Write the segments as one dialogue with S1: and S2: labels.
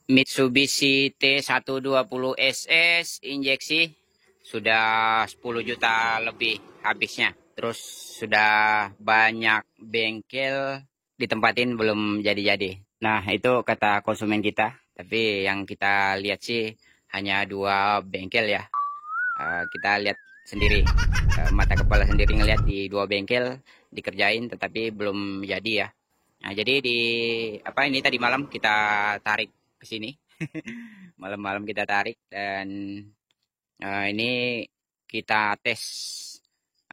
S1: Mitsubishi T120SS injeksi sudah 10 juta lebih habisnya. Terus sudah banyak bengkel ditempatin belum jadi-jadi. Nah, itu kata konsumen kita. Tapi yang kita lihat sih hanya 2 bengkel ya. Kita lihat sendiri, mata kepala sendiri ngelihat di 2 bengkel dikerjain tetapi belum jadi ya. Nah, jadi ini tadi malam kita tarik ke sini. Malam-malam kita tarik dan ini kita tes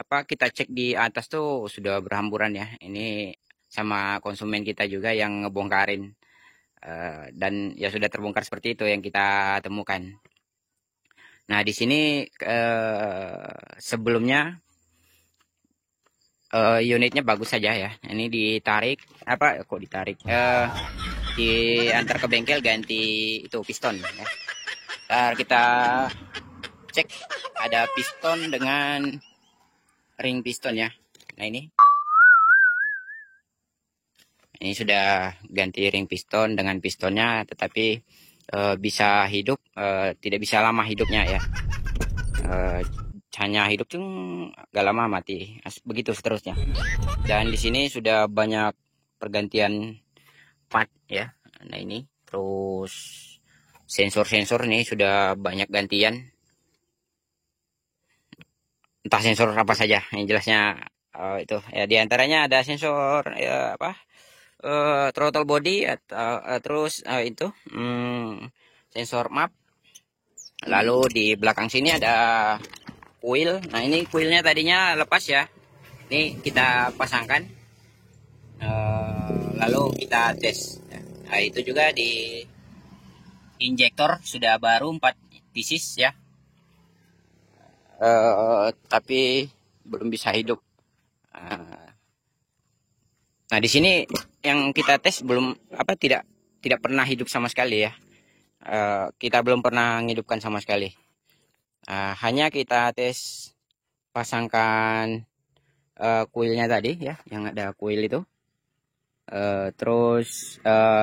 S1: kita cek di atas tuh sudah berhamburan ya. Ini sama konsumen kita juga yang ngebongkarin dan ya sudah terbongkar seperti itu yang kita temukan. Nah, di sini sebelumnya unitnya bagus saja ya. Ini ditarik kok ditarik? Diantar ke bengkel ganti itu piston ya. Ntar kita cek ada piston dengan ring piston ya. Nah, ini sudah ganti ring piston dengan pistonnya, tetapi bisa hidup, tidak bisa lama hidupnya ya. Hanya hidup gak lama mati, begitu seterusnya. Dan di sini sudah banyak pergantian part ya. Nah, ini terus sensor-sensor nih sudah banyak gantian. Entah sensor apa saja, yang jelasnya itu ya, diantaranya ada sensor throttle body atau terus itu sensor map. Lalu di belakang sini ada kuil. Nah, ini kuilnya tadinya lepas ya. Ini kita pasangkan, lalu kita tes. Nah, itu juga di injektor sudah baru 4 pieces ya. Tapi belum bisa hidup. Nah, di sini yang kita tes tidak pernah hidup sama sekali ya. Kita belum pernah menghidupkan sama sekali. Hanya kita tes pasangkan kuilnya tadi ya, yang ada kuil itu. Terus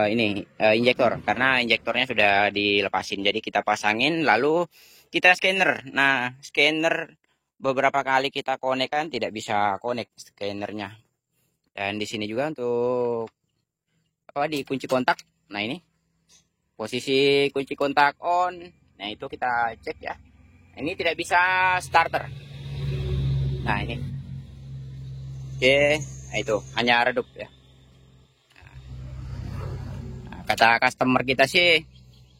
S1: ini injektor, karena injektornya sudah dilepasin, jadi kita pasangin lalu kita scanner. Nah, scanner beberapa kali kita konekkan tidak bisa connect scannernya. Dan di sini juga untuk di kunci kontak. Nah, ini posisi kunci kontak on. Nah, itu kita cek ya. Ini tidak bisa starter. Nah, ini oke. Nah, itu hanya redup ya. Kata customer kita sih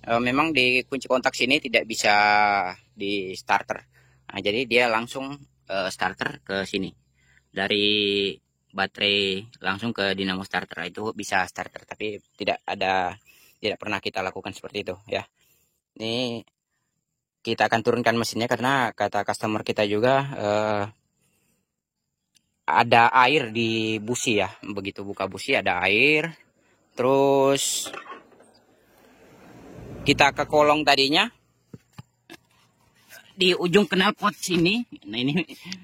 S1: memang di kunci kontak sini tidak bisa di starter. Nah, jadi dia langsung starter ke sini. Dari baterai langsung ke dinamo starter, itu bisa starter, tapi tidak pernah kita lakukan seperti itu ya. Ini kita akan turunkan mesinnya karena kata customer kita juga ada air di busi ya. Begitu buka busi ada air. Terus kita ke kolong tadinya di ujung knalpot sini. Nah, ini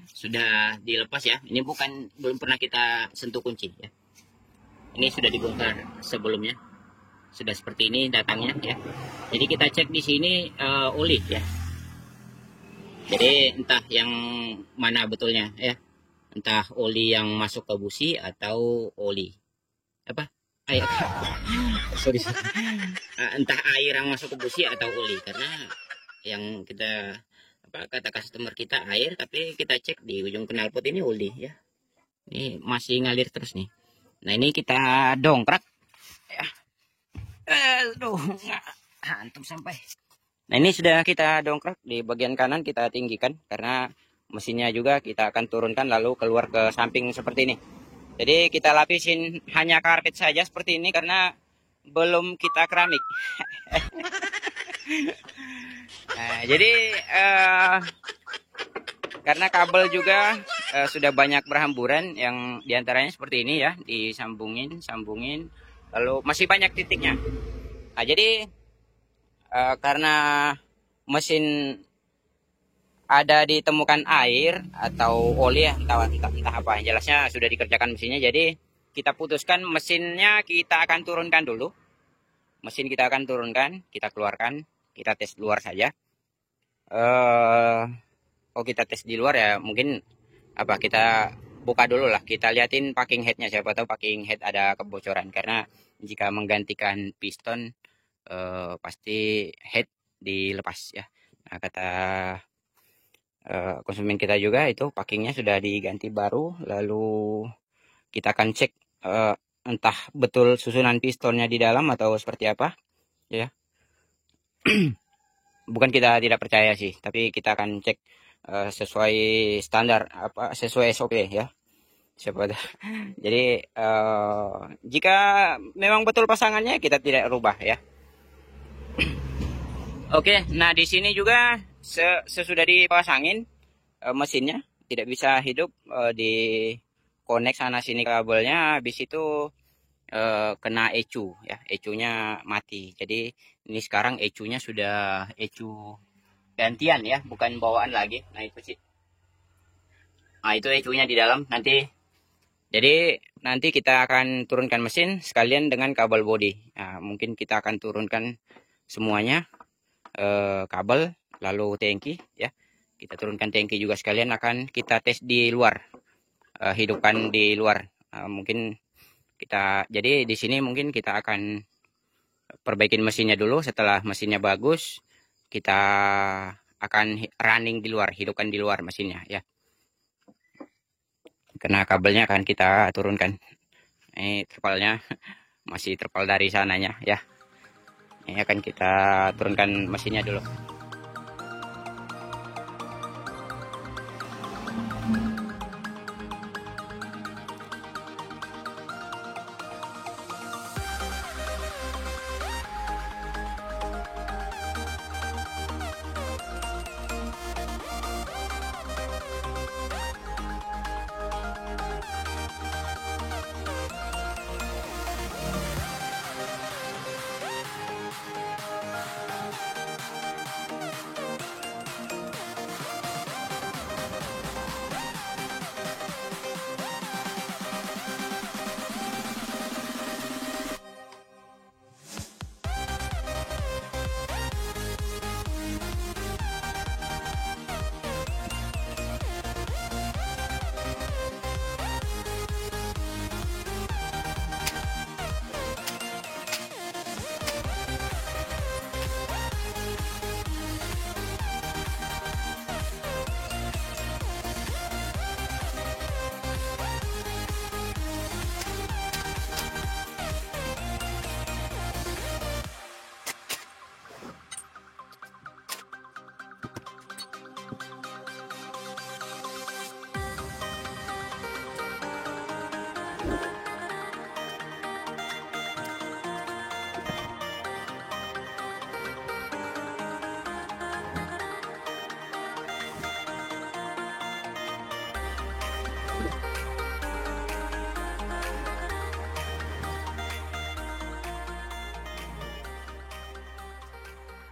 S1: sudah dilepas ya. Ini belum pernah kita sentuh kunci ya. Ini sudah dibongkar sebelumnya. Sudah seperti ini datangnya ya. Jadi kita cek di sini oli ya. Jadi entah yang mana betulnya ya. Entah oli yang masuk ke busi atau oli air. Sorry. Entah air yang masuk ke busi atau oli, karena yang kita kata customer kita air, tapi kita cek di ujung knalpot ini oli ya. Ini masih ngalir terus nih. Nah, ini kita dongkrak ya. Aduh, hantam sampai. Nah, ini sudah kita dongkrak, di bagian kanan kita tinggikan karena mesinnya juga kita akan turunkan lalu keluar ke samping seperti ini. Jadi kita lapisin hanya karpet saja seperti ini karena belum kita keramik. Nah, jadi karena kabel juga sudah banyak berhamburan, yang diantaranya seperti ini ya, disambungin, lalu masih banyak titiknya. Nah, jadi karena mesin ada ditemukan air atau oli ya, entah apa, jelasnya sudah dikerjakan mesinnya. Jadi kita putuskan mesinnya kita akan turunkan dulu. mesin kita akan turunkan, kita keluarkan, kita tes luar saja. Oh, kita tes di luar ya, mungkin apa, kita buka dulu lah, kita liatin packing headnya, siapa tahu packing head ada kebocoran, karena jika menggantikan piston pasti head dilepas ya. Nah, kata konsumen kita juga itu packingnya sudah diganti baru, lalu kita akan cek entah betul susunan pistonnya di dalam atau seperti apa ya. Bukan kita tidak percaya sih, tapi kita akan cek sesuai standar, apa, sesuai SOP ya. Siapa jadi jika memang betul pasangannya, kita tidak rubah ya. Oke, nah di sini juga sesudah dipasangin mesinnya tidak bisa hidup, di connect sana sini kabelnya, habis itu kena ECU ya, ECU-nya mati. Jadi ini sekarang ECU-nya sudah ECU gantian ya, bukan bawaan lagi. Nah itu sih. Nah itu ECU-nya di dalam nanti. Jadi nanti kita akan turunkan mesin sekalian dengan kabel bodi. Nah, mungkin kita akan turunkan semuanya, kabel, lalu tangki ya. Kita turunkan tangki juga sekalian akan kita tes di luar, hidupkan di luar. Mungkin kita, jadi di sini mungkin kita akan perbaikin mesinnya dulu. Setelah mesinnya bagus, kita akan running di luar, hidupkan di luar mesinnya ya. Karena kabelnya akan kita turunkan. Ini terpalnya masih terpal dari sananya ya. Ini akan kita turunkan mesinnya dulu.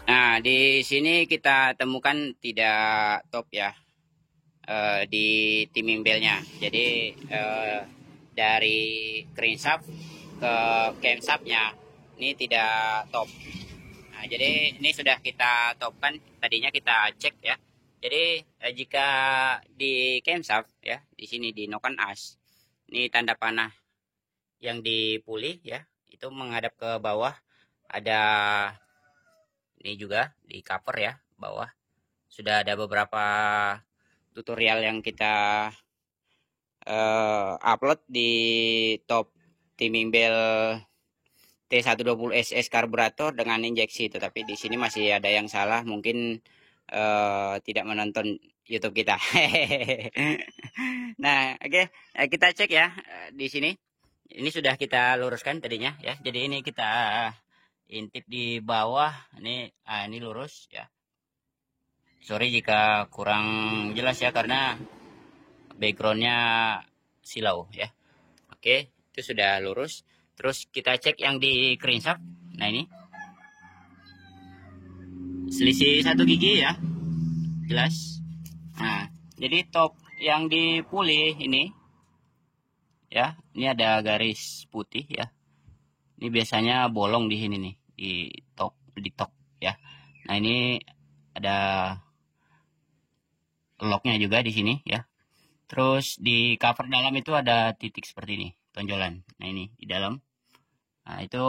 S1: Nah, di sini kita temukan tidak top ya, di timing belnya. Jadi dari crankshaft ke camshaftnya ini tidak top. Nah, jadi ini sudah kita topkan. Tadinya kita cek ya. Jadi jika di camshaft ya, di sini di noken as, ini tanda panah yang dipulih ya, itu menghadap ke bawah. Ada ini juga di cover ya, bawah. Sudah ada beberapa tutorial yang kita upload di top timing bel T120SS karburator dengan injeksi, tetapi di sini masih ada yang salah, mungkin tidak menonton YouTube kita. Nah, oke, kita cek ya di sini. Ini sudah kita luruskan tadinya ya. Jadi ini kita intip di bawah. Ini lurus ya. Sorry jika kurang jelas ya, karena backgroundnya silau ya. Oke, itu sudah lurus. Terus kita cek yang di crankshaft. Nah ini selisih 1 gigi ya, jelas. Nah, jadi top yang dipulih ini ya, ini ada garis putih ya. Ini biasanya bolong di sini nih. di top ya. Nah, ini ada locknya juga di sini ya. Terus di cover dalam itu ada titik seperti ini, tonjolan. Nah, ini di dalam. Nah, itu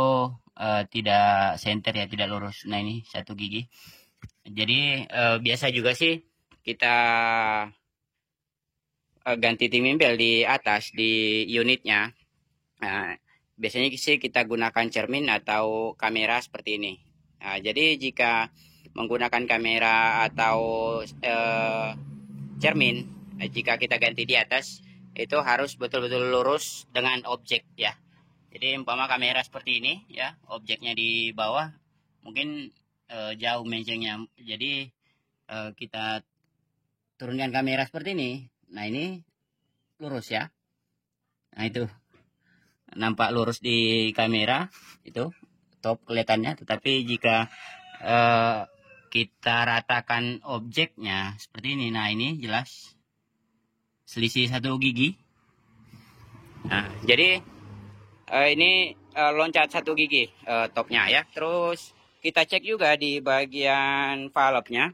S1: tidak senter ya, tidak lurus. Nah, ini satu gigi. Jadi biasa juga sih kita ganti timimbel di atas di unitnya. Nah, biasanya sih kita gunakan cermin atau kamera seperti ini. Nah, jadi jika menggunakan kamera atau cermin, jika kita ganti di atas itu harus betul-betul lurus dengan objek ya. Jadi umpama kamera seperti ini ya, objeknya di bawah mungkin jauh mencengnya. Jadi kita turunkan kamera seperti ini. Nah, ini lurus ya. Nah, itu nampak lurus di kamera, itu top kelihatannya. Tetapi jika kita ratakan objeknya seperti ini, nah ini jelas selisih satu gigi. Nah, jadi ini loncat satu gigi topnya ya. Terus kita cek juga di bagian valve-nya.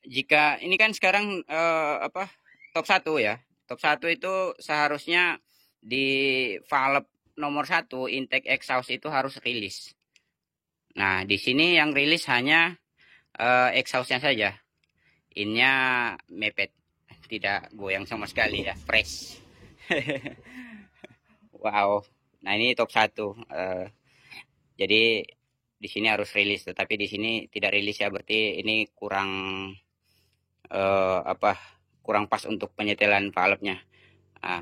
S1: Jika ini kan sekarang top 1 ya. Top 1 itu seharusnya di valve nomor 1 intake exhaust itu harus rilis. Nah, di sini yang rilis hanya exhaustnya saja. Innya mepet, tidak goyang sama sekali ya, fresh. Wow. Nah, ini top 1. Jadi di sini harus rilis, tetapi di sini tidak rilis ya, berarti ini kurang kurang pas untuk penyetelan valve-nya. Nah,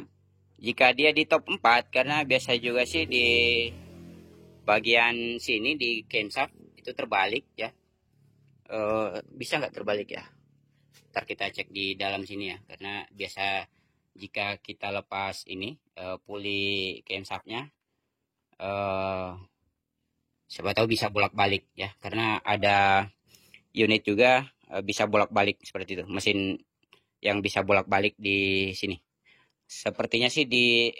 S1: jika dia di top 4, karena biasa juga sih di bagian sini di camshaft itu terbalik ya. Bisa nggak terbalik ya? Ntar kita cek di dalam sini ya, karena biasa jika kita lepas ini puli camshaftnya, siapa tahu bisa bolak-balik ya, karena ada unit juga bisa bolak-balik seperti itu, mesin yang bisa bolak-balik di sini. Sepertinya sih di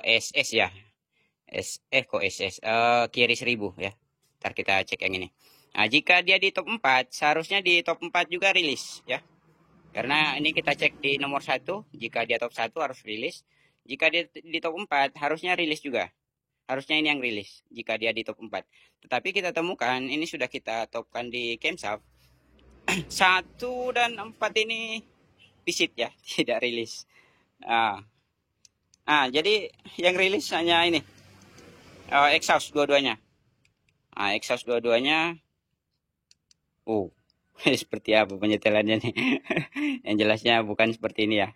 S1: SS ya, kok SS, kiri 1000 ya. Ntar kita cek yang ini. Nah, jika dia di top 4, seharusnya di top 4 juga rilis ya. Karena ini kita cek di nomor 1, jika dia top 1 harus rilis. Jika dia di top 4, harusnya rilis juga. Harusnya ini yang rilis, jika dia di top 4. Tetapi kita temukan, ini sudah kita topkan di camshaft. 1 dan 4 ini visit ya, tidak rilis. Jadi yang rilis hanya ini, exhaust dua-duanya. Nah, exhaust dua-duanya. Seperti apa penyetelannya nih? Yang jelasnya bukan seperti ini ya.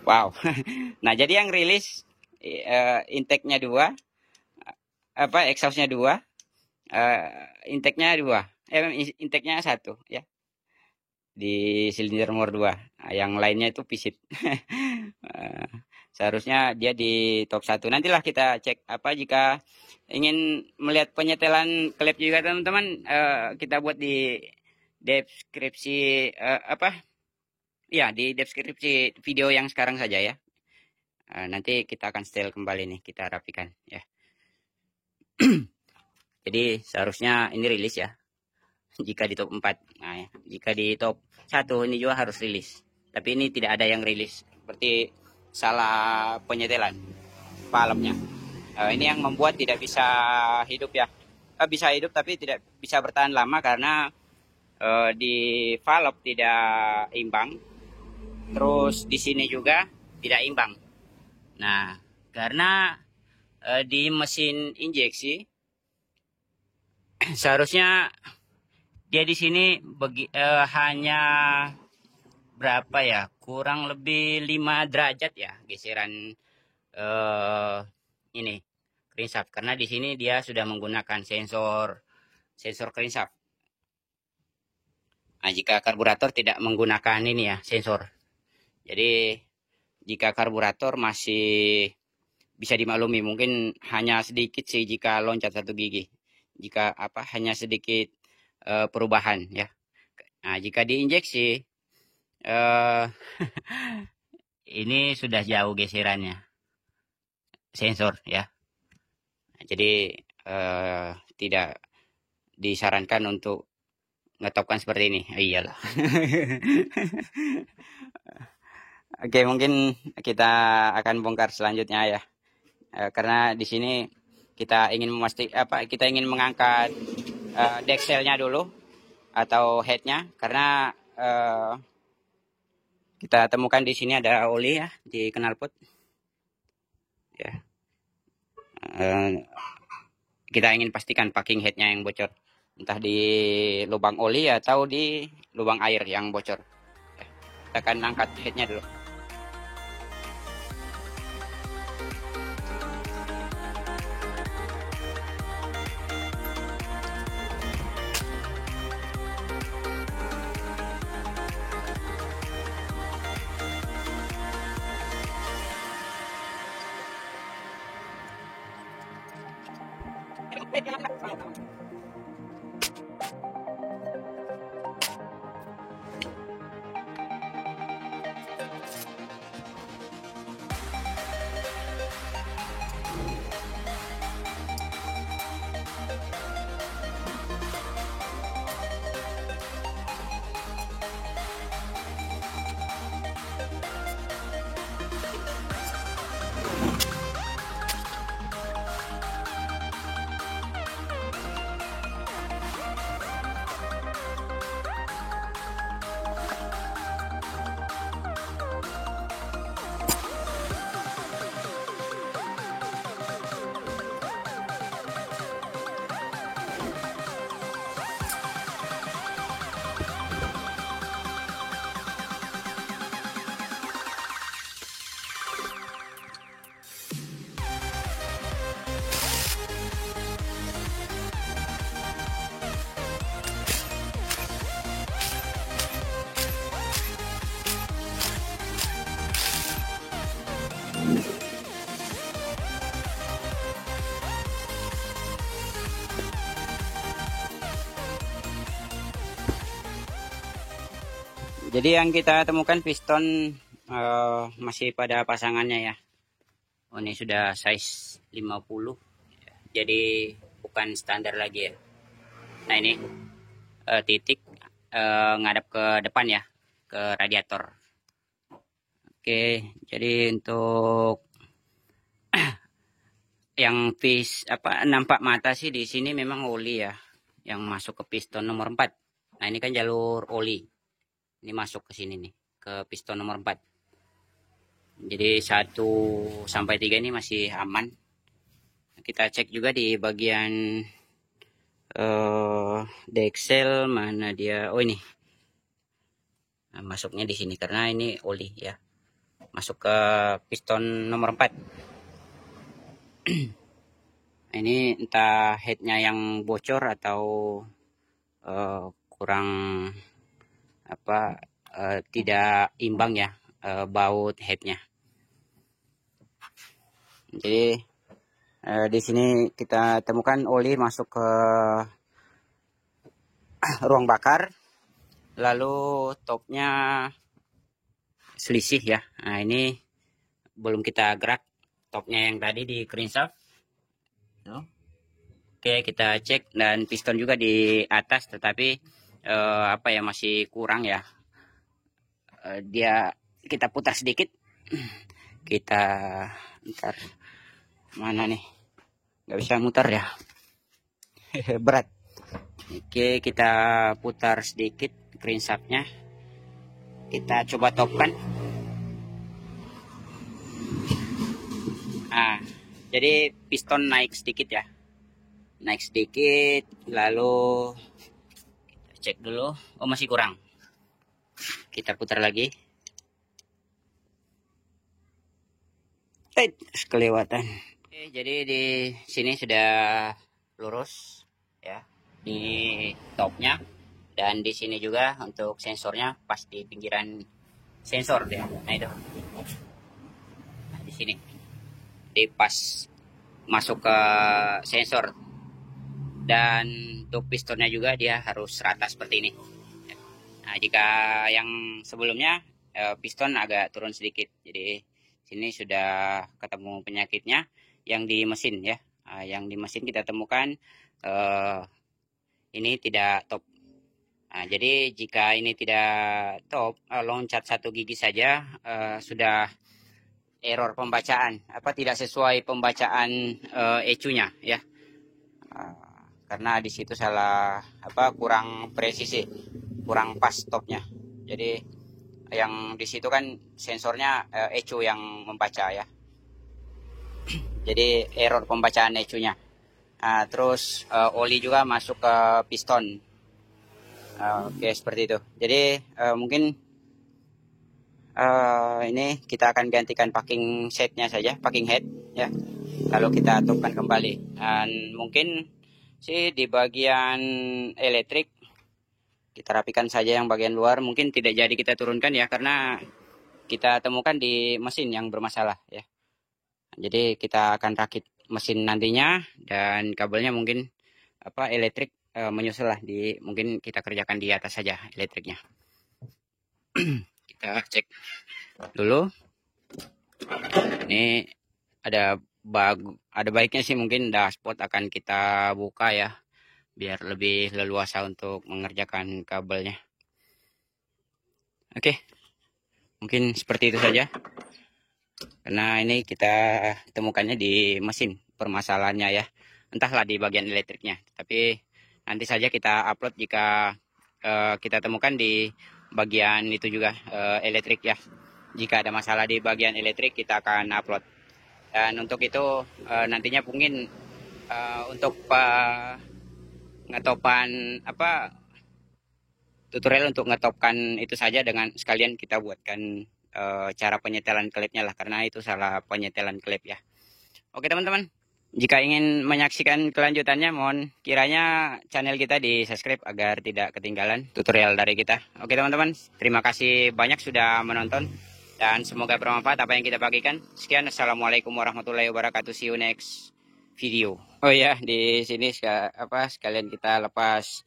S1: Wow. Nah, jadi yang rilis intake-nya 2, exhaust-nya 2, intake-nya 2, intake-nya 1 ya. Di silinder nomor 2. Nah, yang lainnya itu visit. Seharusnya dia di top 1. Nantilah kita cek jika ingin melihat penyetelan klep juga teman-teman, kita buat di deskripsi di deskripsi video yang sekarang saja ya. Nanti kita akan setel kembali nih, kita rapikan ya. Jadi seharusnya ini rilis ya, jika di top 4. Nah, ya. Jika di top 1 ini juga harus rilis, tapi ini tidak ada yang rilis, seperti salah penyetelan valve-nya. Ini yang membuat tidak bisa hidup ya. Bisa hidup tapi tidak bisa bertahan lama, karena di valve tidak imbang. Terus di sini juga tidak imbang. Nah, karena di mesin injeksi seharusnya dia di sini hanya berapa ya? Kurang lebih 5 derajat ya geseran ini crankshaft, karena di sini dia sudah menggunakan sensor crankshaft. Nah, jika karburator tidak menggunakan ini ya, sensor. Jadi jika karburator masih bisa dimaklumi, mungkin hanya sedikit sih jika loncat satu gigi. Jika hanya sedikit perubahan ya. Nah, jika diinjeksi ini sudah jauh geserannya. sensor ya. Jadi tidak disarankan untuk ngetopkan seperti ini. Iyalah. Oke, mungkin kita akan bongkar selanjutnya ya. Karena di sini kita ingin kita ingin mengangkat dexelnya dulu atau headnya, karena kita temukan di sini ada oli ya di knalpot. Ya. Kita ingin pastikan packing headnya yang bocor, entah di lubang oli atau di lubang air yang bocor. Ya. Kita akan angkat headnya dulu. Jadi yang kita temukan piston masih pada pasangannya ya. Oh, ini sudah size 50. Jadi bukan standar lagi ya. Nah, ini titik ngadap ke depan ya, ke radiator. Oke, jadi untuk yang nampak mata sih di sini memang oli ya, yang masuk ke piston nomor 4. Nah, ini kan jalur oli. Ini masuk ke sini nih, ke piston nomor 4. Jadi 1 sampai 3 ini masih aman. Kita cek juga di bagian dexel mana dia. Oh, ini. Nah, masuknya di sini karena ini oli ya. Masuk ke piston nomor 4. Ini entah headnya yang bocor atau kurang tidak imbang ya baut headnya. Jadi di sini kita temukan oli masuk ke ruang bakar, lalu topnya selisih ya. Nah, ini belum kita gerak topnya yang tadi di crankshaft. Oke, kita cek, dan piston juga di atas, tetapi masih kurang ya. Kita putar sedikit. Kita ntar mana nih? Nggak bisa mutar ya. Berat. Oke, kita putar sedikit crankshaftnya. Kita coba topkan. Nah, jadi piston naik sedikit ya. Naik sedikit, lalu kita cek dulu. Oh, masih kurang. Kita putar lagi. Kelewatan. Oke, jadi di sini sudah lurus ya di topnya, dan di sini juga untuk sensornya pas di pinggiran sensor deh. Nah, itu. Nah, di sini. Di pas masuk ke sensor. Dan untuk pistonnya juga dia harus rata seperti ini. Nah, jika yang sebelumnya piston agak turun sedikit, jadi sini sudah ketemu penyakitnya. yang di mesin ya. Yang di mesin kita temukan ini tidak top. Jadi jika ini tidak top, loncat satu gigi saja sudah error pembacaan, tidak sesuai pembacaan ECU-nya ya. Karena di situ salah kurang presisi, kurang pas topnya. Jadi yang di situ kan sensornya ECU yang membaca ya. Jadi error pembacaan ECU-nya. Terus oli juga masuk ke piston. Oke, seperti itu. Jadi mungkin ini kita akan gantikan packing setnya saja, packing head ya. Lalu kita tupkan kembali. Dan mungkin sih di bagian elektrik kita rapikan saja yang bagian luar. Mungkin tidak jadi kita turunkan ya, karena kita temukan di mesin yang bermasalah ya. Jadi kita akan rakit mesin nantinya, dan kabelnya mungkin elektrik menyusul lah, mungkin kita kerjakan di atas saja elektriknya. Kita cek dulu. Ini ada baiknya sih mungkin dashboard akan kita buka ya, biar lebih leluasa untuk mengerjakan kabelnya. Oke, mungkin seperti itu saja. Karena ini kita temukannya di mesin permasalahannya ya, entahlah di bagian elektriknya. Tapi nanti saja kita upload jika kita temukan di bagian itu juga elektrik ya. Jika ada masalah di bagian elektrik kita akan upload. Dan untuk itu nantinya mungkin untuk ngetopan tutorial untuk ngetopkan itu saja, dengan sekalian kita buatkan cara penyetelan klepnya lah, karena itu salah penyetelan klep ya. Oke teman-teman, jika ingin menyaksikan kelanjutannya, mohon kiranya channel kita di subscribe agar tidak ketinggalan tutorial dari kita. Oke teman-teman, terima kasih banyak sudah menonton, dan semoga bermanfaat apa yang kita bagikan. Sekian, assalamualaikum warahmatullahi wabarakatuh. See you next video. Oh ya, di sini sekalian kita lepas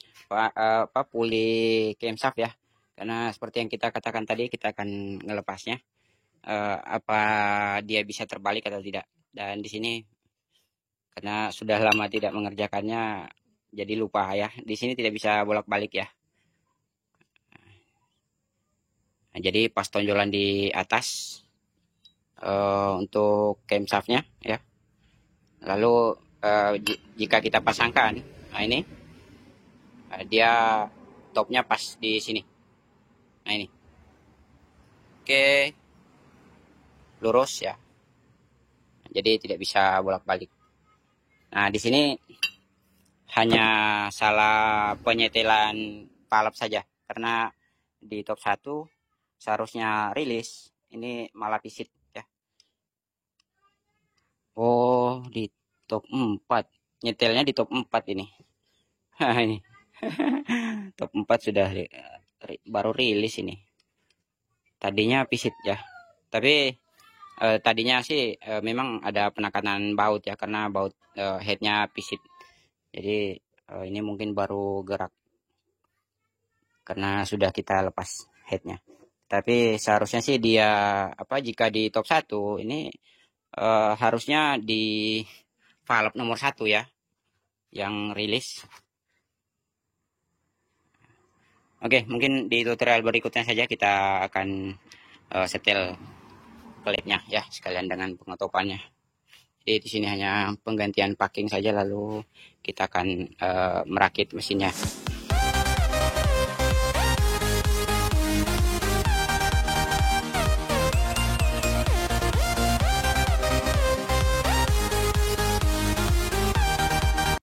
S1: puli camshaft ya. Karena seperti yang kita katakan tadi, kita akan ngelepasnya apa dia bisa terbalik atau tidak. Dan di sini karena sudah lama tidak mengerjakannya, jadi lupa ya. Di sini tidak bisa bolak-balik ya. Nah, jadi pas tonjolan di atas untuk camshaftnya ya. Lalu jika kita pasangkan, nah ini dia topnya pas di sini. Nah ini, oke, lurus ya. Jadi tidak bisa bolak-balik. Nah di sini hanya salah penyetelan valve saja, karena di top 1 seharusnya rilis, ini malah pisit ya. Oh, di top 4. Nyetelnya di top 4 ini. Ini. Top 4 sudah baru rilis ini. Tadinya pisit ya. Tapi tadinya sih memang ada penekanan baut ya, karena baut headnya pisit. Jadi ini mungkin baru gerak karena sudah kita lepas headnya. Tapi seharusnya sih dia jika di top 1 ini harusnya di valve nomor 1 ya yang rilis. Oke, mungkin di tutorial berikutnya saja kita akan setel klepnya ya, sekalian dengan pengetopannya. Jadi di sini hanya penggantian packing saja, lalu kita akan merakit mesinnya.